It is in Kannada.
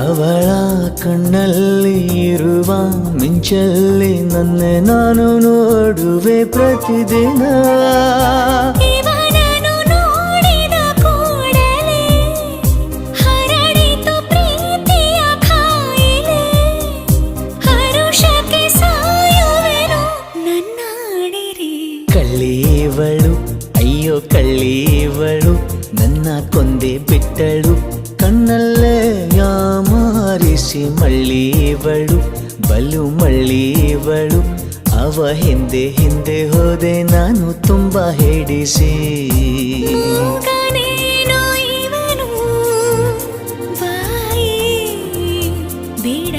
ಅವಳ ಕಣ್ಣಲ್ಲಿ ಇರುವ ಮಿಂಚಲ್ಲಿ ನನ್ನ ನಾನು ನೋಡುವೆ ಪ್ರತಿದಿನ. ಇವನನ್ನು ನೋಡಿದ ಕೂಡಲೇ ಹರಡಿತು ಪ್ರೀತಿಯ ಕಾಯಿಲೆ. ಹರುಷಕ್ಕೆ ಸಾಯುವೆನು ನನ್ನಾಡಿರಿ. ಕಳ್ಳೀವಳು ಅಯ್ಯೋ ಕಳ್ಳೀವಳು ನನ್ನ ಕೊಂದೆ ಬಿಟ್ಟಳು. ಕಣ್ಣಲ್ಲೇ ಯಾಮಾರಿಸಿ ಮಳ್ಳೀವಳು ಬಲು ಮಳ್ಳೀವಳು. ಅವ ಹಿಂದೆ ಹಿಂದೆ ಹೋದೆ ನಾನು ತುಂಬ ಹಿಡಿಸಿ. ಮೂಗನೇನೋ ಇವನು ಬಾಯಿ ಬೇಡ